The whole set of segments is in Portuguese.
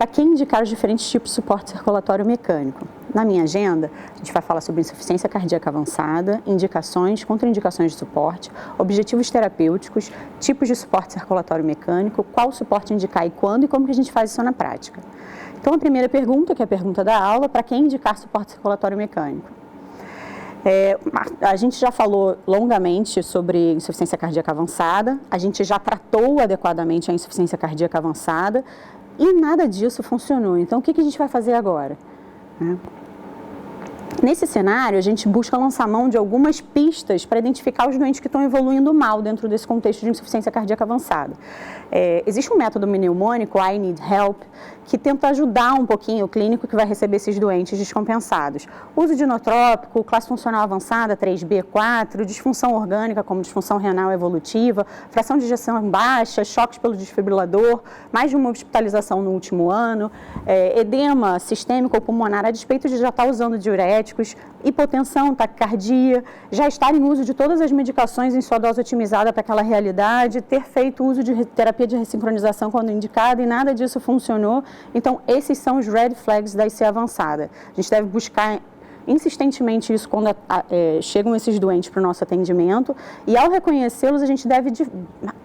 quem indicar os diferentes tipos de suporte circulatório mecânico. Na minha agenda, a gente vai falar sobre insuficiência cardíaca avançada, indicações, contraindicações de suporte, objetivos terapêuticos, tipos de suporte circulatório mecânico, qual suporte indicar e quando e como que a gente faz isso na prática. Então, a primeira pergunta, que é a pergunta da aula, para quem indicar suporte circulatório mecânico? A gente já falou longamente sobre insuficiência cardíaca avançada, a gente já tratou adequadamente a insuficiência cardíaca avançada e nada disso funcionou. Então, o que a gente vai fazer agora? Nesse cenário, a gente busca lançar mão de algumas pistas para identificar os doentes que estão evoluindo mal dentro desse contexto de insuficiência cardíaca avançada. Existe um método mnemônico, I Need Help, que tenta ajudar um pouquinho o clínico que vai receber esses doentes descompensados. Uso de inotrópico, classe funcional avançada, 3B4, disfunção orgânica, como disfunção renal evolutiva, fração de ejeção baixa, choques pelo desfibrilador, mais de uma hospitalização no último ano, edema sistêmico ou pulmonar, a despeito de já estar usando diuréticos, hipotensão, taquicardia, já estar em uso de todas as medicações em sua dose otimizada para aquela realidade, ter feito uso de terapia de ressincronização quando indicado e nada disso funcionou. Então, esses são os red flags da IC avançada. A gente deve buscar insistentemente isso quando chegam esses doentes para o nosso atendimento e, ao reconhecê-los, a gente deve,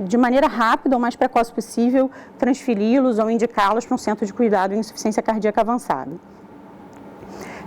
de maneira rápida, ou mais precoce possível, transferi-los ou indicá-los para um centro de cuidado em insuficiência cardíaca avançada.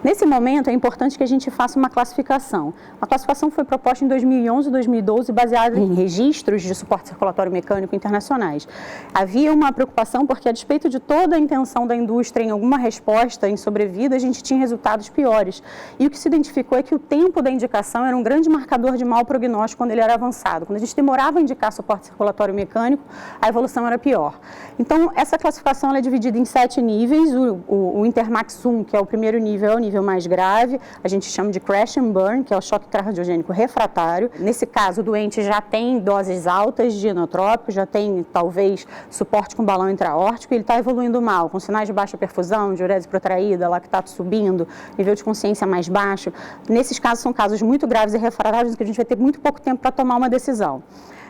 Nesse momento, é importante que a gente faça uma classificação. A classificação foi proposta em 2011 e 2012, baseada em registros de suporte circulatório mecânico internacionais. Havia uma preocupação porque, a despeito de toda a intenção da indústria em alguma resposta em sobrevida, a gente tinha resultados piores. E o que se identificou é que o tempo da indicação era um grande marcador de mau prognóstico quando ele era avançado. Quando a gente demorava a indicar suporte circulatório mecânico, a evolução era pior. Então, essa classificação é dividida em 7 níveis. O Intermax 1, que é o primeiro nível, é o nível mais grave, a gente chama de crash and burn, que é o choque cardiogênico refratário. Nesse caso, o doente já tem doses altas de inotrópico, já tem, talvez, suporte com balão intraórtico, e ele está evoluindo mal, com sinais de baixa perfusão, diurese protraída, lactato subindo, nível de consciência mais baixo. Nesses casos, são casos muito graves e refratários, que a gente vai ter muito pouco tempo para tomar uma decisão.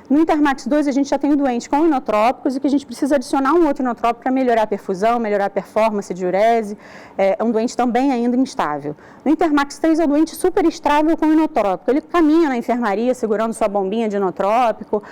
No Intermax 2, a gente já tem o doente com inotrópicos e que a gente precisa adicionar um outro inotrópico para melhorar a perfusão, melhorar a performance, diurese. É um doente também ainda instável. No Intermax 3, é o doente super estável com inotrópico. Ele caminha na enfermaria segurando sua bombinha de inotrópico,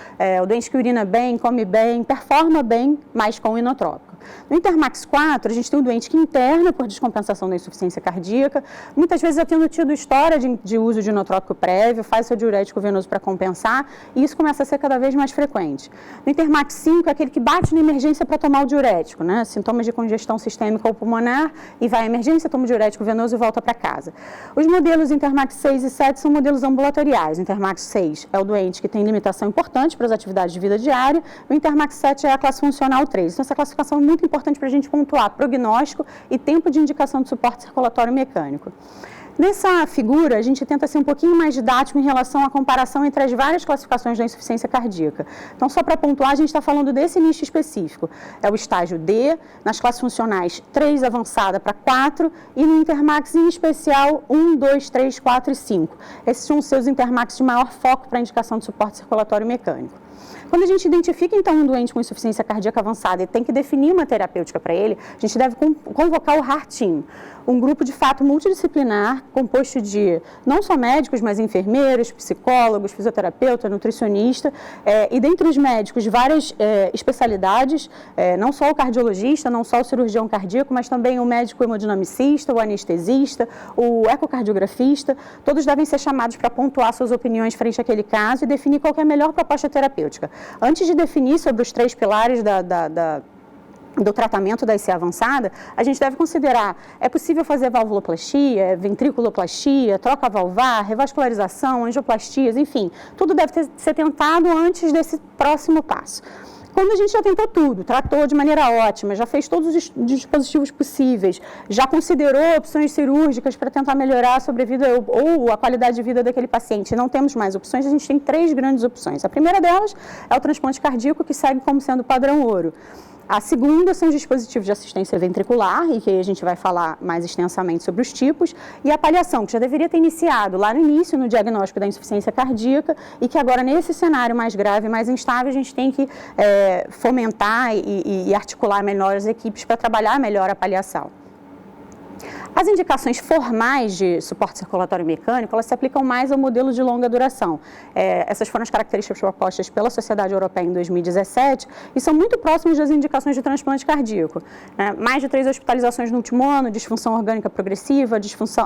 o doente que urina bem, come bem, performa bem, mas com inotrópico. No Intermax 4, a gente tem um doente que interna por descompensação da insuficiência cardíaca, muitas vezes já tendo tido história de uso de inotrópico prévio, faz seu diurético venoso para compensar, e isso começa a ser cada vez mais frequente. No Intermax 5, é aquele que bate na emergência para tomar o diurético, né? Sintomas de congestão sistêmica ou pulmonar, e vai à emergência, toma o diurético venoso e volta para casa. Os modelos Intermax 6 e 7 são modelos ambulatoriais. O Intermax 6 é o doente que tem limitação importante para as atividades de vida diária, o Intermax 7 é a classe funcional 3. Então, essa classificação é muito importante para a gente pontuar prognóstico e tempo de indicação de suporte circulatório mecânico. Nessa figura, a gente tenta ser um pouquinho mais didático em relação à comparação entre as várias classificações da insuficiência cardíaca. Então, só para pontuar, a gente está falando desse nicho específico. É o estágio D, nas classes funcionais 3 avançada para 4 e no Intermax em especial 1, 2, 3, 4 e 5. Esses são os seus Intermax de maior foco para a indicação de suporte circulatório mecânico. Quando a gente identifica, então, um doente com insuficiência cardíaca avançada e tem que definir uma terapêutica para ele, a gente deve convocar o Heart Team, um grupo, de fato, multidisciplinar, composto de não só médicos, mas enfermeiros, psicólogos, fisioterapeuta, nutricionista, e dentre os médicos, várias especialidades, não só o cardiologista, não só o cirurgião cardíaco, mas também o médico hemodinamicista, o anestesista, o ecocardiografista, todos devem ser chamados para pontuar suas opiniões frente àquele caso e definir qual que é a melhor proposta terapêutica. Antes de definir sobre os 3 pilares do tratamento da IC avançada, a gente deve considerar, é possível fazer valvuloplastia, ventriculoplastia, troca valvar, revascularização, angioplastias, enfim, tudo deve ser tentado antes desse próximo passo. Quando a gente já tentou tudo, tratou de maneira ótima, já fez todos os dispositivos possíveis, já considerou opções cirúrgicas para tentar melhorar a sobrevida ou a qualidade de vida daquele paciente, não temos mais opções, a gente tem 3 grandes opções. A primeira delas é o transplante cardíaco, que segue como sendo padrão ouro. A segunda são os dispositivos de assistência ventricular, e que aí a gente vai falar mais extensamente sobre os tipos, e a paliação, que já deveria ter iniciado lá no início, no diagnóstico da insuficiência cardíaca, e que agora, nesse cenário mais grave, mais instável, a gente tem que fomentar e articular melhor as equipes para trabalhar melhor a paliação. As indicações formais de suporte circulatório mecânico, elas se aplicam mais ao modelo de longa duração. Essas foram as características propostas pela Sociedade Europeia em 2017 e são muito próximas das indicações de transplante cardíaco. Mais de 3 hospitalizações no último ano, disfunção orgânica progressiva,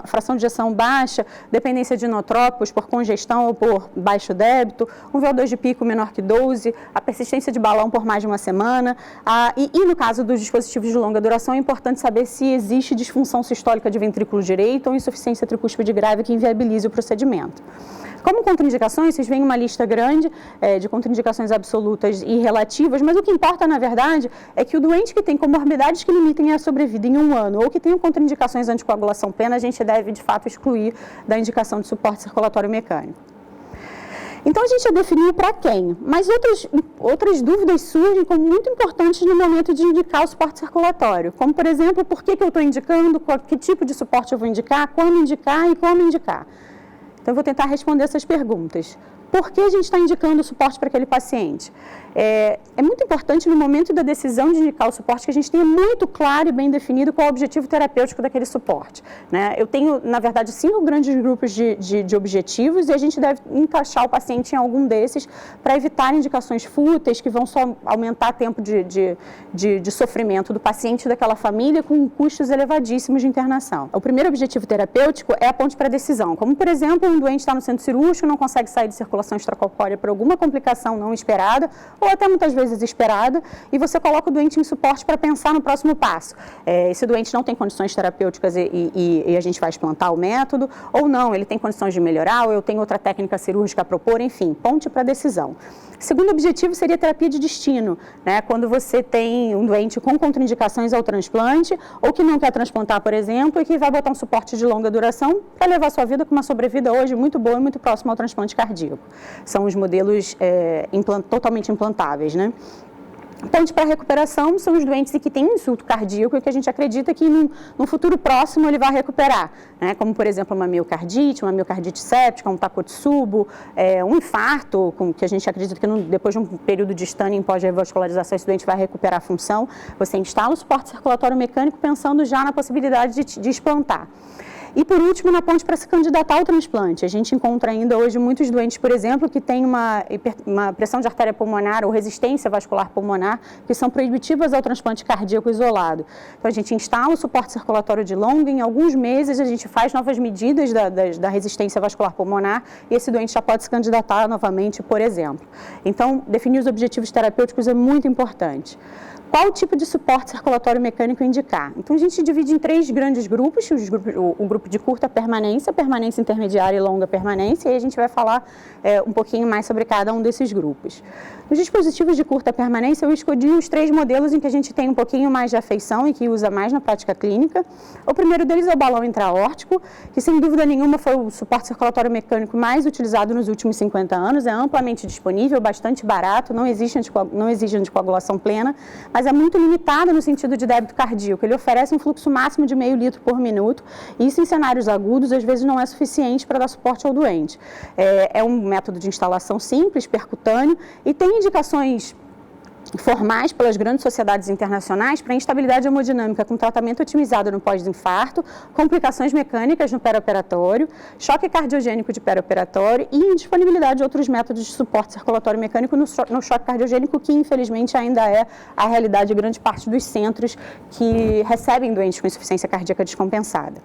fração de ejeção baixa, dependência de inotrópicos por congestão ou por baixo débito, um VO2 de pico menor que 12, a persistência de balão por mais de uma semana. E no caso dos dispositivos de longa duração, é importante saber se existe disfunção sistólica de ventrículo direito ou insuficiência tricúspide grave que inviabilize o procedimento. Como contraindicações, vocês veem uma lista grande de contraindicações absolutas e relativas, mas o que importa, na verdade, é que o doente que tem comorbidades que limitem a sobrevida em 1 ano ou que tenham contraindicações anticoagulação plena, a gente deve, de fato, excluir da indicação de suporte circulatório mecânico. Então, a gente já definiu para quem, mas outras dúvidas surgem como muito importantes no momento de indicar o suporte circulatório, como, por exemplo, por que eu estou indicando, que tipo de suporte eu vou indicar, quando indicar e como indicar. Então, eu vou tentar responder essas perguntas. Por que a gente está indicando o suporte para aquele paciente? É muito importante no momento da decisão de indicar o suporte que a gente tenha muito claro e bem definido qual é o objetivo terapêutico daquele suporte, né? Eu tenho, na verdade, 5 grandes grupos de objetivos e a gente deve encaixar o paciente em algum desses para evitar indicações fúteis que vão só aumentar tempo de sofrimento do paciente e daquela família com custos elevadíssimos de internação. O primeiro objetivo terapêutico é a ponte para a decisão, como, por exemplo, um doente está no centro cirúrgico, não consegue sair de circulação extracorpórea por alguma complicação não esperada, ou até muitas vezes esperada, e você coloca o doente em suporte para pensar no próximo passo. Esse doente não tem condições terapêuticas e a gente vai explantar o método, ou não, ele tem condições de melhorar, ou eu tenho outra técnica cirúrgica a propor, enfim, ponte para decisão. Segundo objetivo seria terapia de destino, né? Quando você tem um doente com contraindicações ao transplante, ou que não quer transplantar, por exemplo, e que vai botar um suporte de longa duração para levar sua vida com uma sobrevida hoje muito boa e muito próxima ao transplante cardíaco. São os modelos totalmente implantáveis, né? Ponte para recuperação são os doentes que têm um insulto cardíaco e que a gente acredita que no futuro próximo ele vai recuperar, né? Como, por exemplo, uma miocardite séptica, um Takotsubo, um infarto, que a gente acredita que depois de um período de stunning pós-revascularização esse doente vai recuperar a função. Você instala o suporte circulatório mecânico pensando já na possibilidade de explantar. E, por último, na ponte para se candidatar ao transplante. A gente encontra ainda hoje muitos doentes, por exemplo, que têm uma pressão de artéria pulmonar ou resistência vascular pulmonar, que são proibitivas ao transplante cardíaco isolado. Então, a gente instala o suporte circulatório de longa, em alguns meses a gente faz novas medidas da resistência vascular pulmonar e esse doente já pode se candidatar novamente, por exemplo. Então, definir os objetivos terapêuticos é muito importante. Qual tipo de suporte circulatório mecânico indicar? Então, a gente divide em 3 grandes grupos, o grupo de curta permanência, permanência intermediária e longa permanência, e aí a gente vai falar um pouquinho mais sobre cada um desses grupos. Nos dispositivos de curta permanência, eu escolhi os 3 modelos em que a gente tem um pouquinho mais de afeição e que usa mais na prática clínica. O primeiro deles é o balão intra-aórtico, que sem dúvida nenhuma foi o suporte circulatório mecânico mais utilizado nos últimos 50 anos, é amplamente disponível, bastante barato, não exige anticoagulação plena, mas é muito limitado no sentido de débito cardíaco. Ele oferece um fluxo máximo de meio litro por minuto, e isso em cenários agudos às vezes não é suficiente para dar suporte ao doente. É um método de instalação simples, percutâneo, e tem indicações formais pelas grandes sociedades internacionais para instabilidade hemodinâmica com tratamento otimizado no pós-infarto, complicações mecânicas no perioperatório, choque cardiogênico de perioperatório e indisponibilidade de outros métodos de suporte circulatório mecânico no choque cardiogênico, que infelizmente ainda é a realidade de grande parte dos centros que recebem doentes com insuficiência cardíaca descompensada.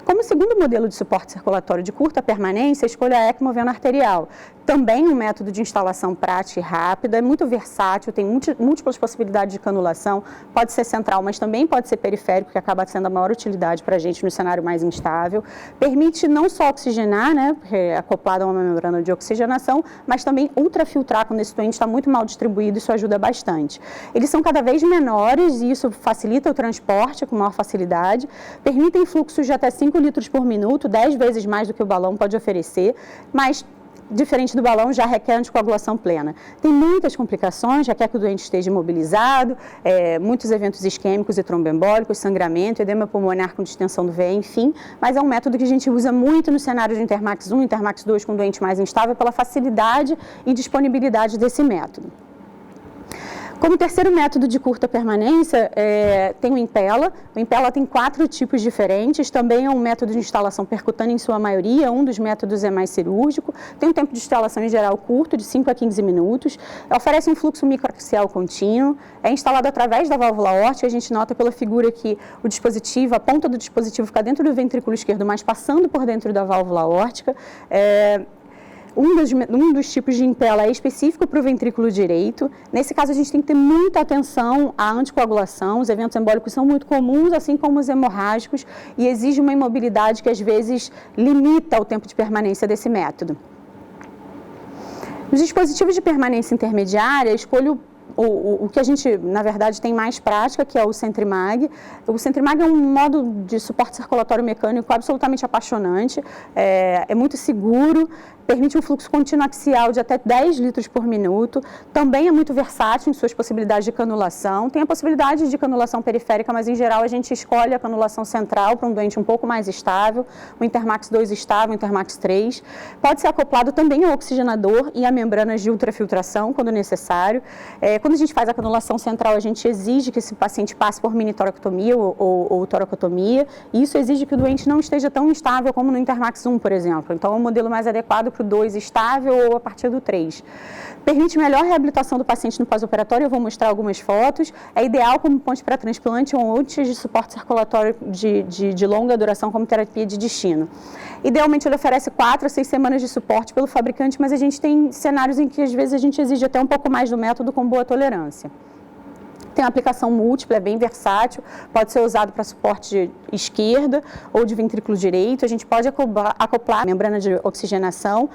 Como segundo modelo de suporte circulatório de curta permanência, escolha a ECMO veno-arterial. Também um método de instalação prática e rápida, é muito versátil, tem múltiplas possibilidades de canulação, pode ser central, mas também pode ser periférico, que acaba sendo a maior utilidade para a gente no cenário mais instável. Permite não só oxigenar, né, porque é acoplado a uma membrana de oxigenação, mas também ultrafiltrar quando esse doente está muito mal distribuído, isso ajuda bastante. Eles são cada vez menores e isso facilita o transporte com maior facilidade, permitem fluxos de até 5 litros por minuto, 10 vezes mais do que o balão pode oferecer, mas diferente do balão, já requer anticoagulação plena. Tem muitas complicações, requer que o doente esteja imobilizado, muitos eventos isquêmicos e tromboembólicos, sangramento, edema pulmonar com distensão do VE, enfim, mas é um método que a gente usa muito no cenário de Intermax 1, Intermax 2 com doente mais instável, pela facilidade e disponibilidade desse método. Como terceiro método de curta permanência, tem o Impella. O Impella tem 4 tipos diferentes, também é um método de instalação percutânea em sua maioria, um dos métodos é mais cirúrgico, tem um tempo de instalação em geral curto, de 5 a 15 minutos, oferece um fluxo microaxial contínuo, é instalado através da válvula aórtica, a gente nota pela figura que o dispositivo, a ponta do dispositivo fica dentro do ventrículo esquerdo, mas passando por dentro da válvula aórtica. Um dos tipos de Impella é específico para o ventrículo direito. Nesse caso, a gente tem que ter muita atenção à anticoagulação. Os eventos embólicos são muito comuns, assim como os hemorrágicos, e exige uma imobilidade que, às vezes, limita o tempo de permanência desse método. Os dispositivos de permanência intermediária, escolho o que a gente, na verdade, tem mais prática, que é o Centrimag. O Centrimag é um modo de suporte circulatório mecânico absolutamente apaixonante, é muito seguro, permite um fluxo contínuo axial de até 10 litros por minuto, também é muito versátil em suas possibilidades de canulação, tem a possibilidade de canulação periférica, mas em geral a gente escolhe a canulação central para um doente um pouco mais estável, o Intermax 2 estável, o Intermax 3, pode ser acoplado também ao oxigenador e a membranas de ultrafiltração, quando necessário. Quando a gente faz a canulação central, a gente exige que esse paciente passe por mini toracotomia ou toracotomia, e isso exige que o doente não esteja tão instável como no Intermax 1, por exemplo. Então, é um modelo mais adequado para o 2 estável ou a partir do 3. Permite melhor reabilitação do paciente no pós-operatório, eu vou mostrar algumas fotos. É ideal como ponte para transplante ou antes de suporte circulatório de longa duração como terapia de destino. Idealmente, ele oferece 4 a 6 semanas de suporte pelo fabricante, mas a gente tem cenários em que, às vezes, a gente exige até um pouco mais do método com boa tolerância. Tem aplicação múltipla, é bem versátil, pode ser usado para suporte de esquerda ou de ventrículo direito, a gente pode acoplar a membrana de oxigenação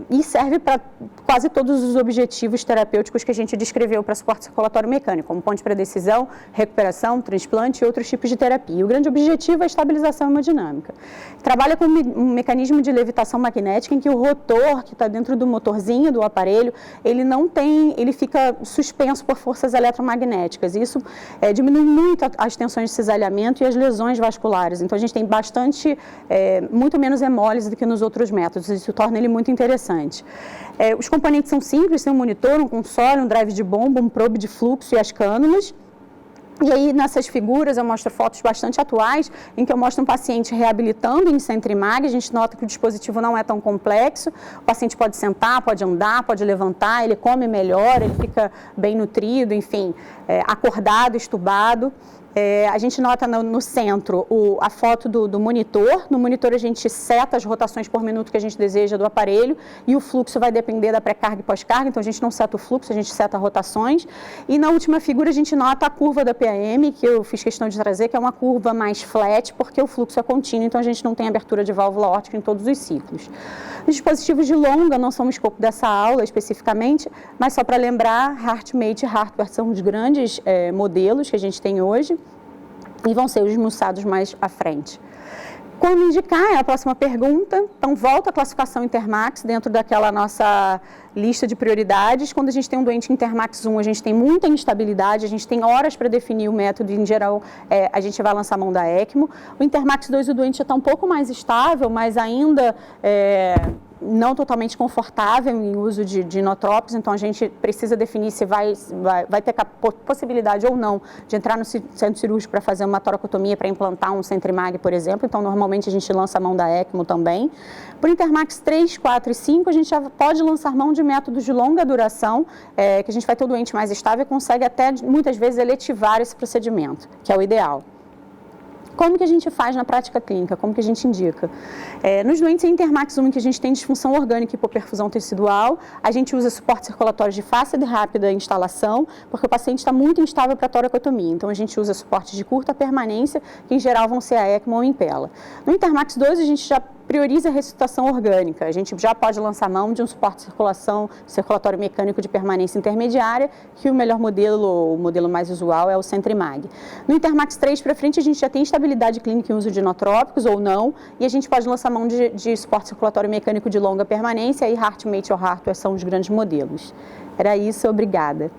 e serve para quase todos os objetivos terapêuticos que a gente descreveu para suporte circulatório mecânico, como ponte para decisão, recuperação, transplante e outros tipos de terapia. E o grande objetivo é a estabilização hemodinâmica. Trabalha com um mecanismo de levitação magnética em que o rotor, que está dentro do motorzinho do aparelho, ele fica suspenso por forças eletromagnéticas. Isso diminui muito as tensões de cisalhamento e as lesões vasculares. Então, a gente tem muito menos hemólise do que nos outros métodos. Isso torna ele muito interessante. Os componentes são simples, tem um monitor, um console, um drive de bomba, um probe de fluxo e as cânulas. E aí, nessas figuras, eu mostro fotos bastante atuais, em que eu mostro um paciente reabilitando em Centrimag. A gente nota que o dispositivo não é tão complexo. O paciente pode sentar, pode andar, pode levantar, ele come melhor, ele fica bem nutrido, enfim, acordado, estubado. A gente nota no centro a foto do monitor. No monitor a gente seta as rotações por minuto que a gente deseja do aparelho e o fluxo vai depender da pré-carga e pós-carga, então a gente não seta o fluxo, a gente seta rotações. E na última figura a gente nota a curva da PAM, que eu fiz questão de trazer, que é uma curva mais flat, porque o fluxo é contínuo, então a gente não tem abertura de válvula aórtica em todos os ciclos. Os dispositivos de longa não são o escopo dessa aula especificamente, mas só para lembrar, HeartMate e Heartbird são os grandes modelos que a gente tem hoje e vão ser os esmiuçados mais à frente. Como indicar, é a próxima pergunta. Então, volta a classificação Intermax dentro daquela nossa lista de prioridades. Quando a gente tem um doente Intermax 1, a gente tem muita instabilidade, a gente tem horas para definir o método e, em geral, a gente vai lançar a mão da ECMO. O Intermax 2, o doente já está um pouco mais estável, mas ainda não totalmente confortável em uso de inotrópicos, então a gente precisa definir se vai ter possibilidade ou não de entrar no centro cirúrgico para fazer uma toracotomia, para implantar um Centrimag, por exemplo, então normalmente a gente lança a mão da ECMO também. Por Intermax 3, 4 e 5, a gente já pode lançar mão de métodos de longa duração, que a gente vai ter o doente mais estável e consegue até, muitas vezes, eletivar esse procedimento, que é o ideal. Como que a gente faz na prática clínica? Como que a gente indica? Nos doentes em Intermax 1, que a gente tem disfunção orgânica e hipoperfusão tecidual, a gente usa suporte circulatório de fácil e rápida instalação, porque o paciente está muito instável para a toracotomia. Então, a gente usa suporte de curta permanência, que em geral vão ser a ECMO ou Impella. No Intermax 2, a gente já prioriza a ressuscitação orgânica. A gente já pode lançar mão de um suporte de circulação circulatório mecânico de permanência intermediária, que o melhor modelo, o modelo mais usual, é o Centrimag. No Intermax 3 para frente, a gente já tem estabilidade clínica em uso de inotrópicos ou não, e a gente pode lançar mão de suporte circulatório mecânico de longa permanência, e HeartMate ou Heartware são os grandes modelos. Era isso, obrigada.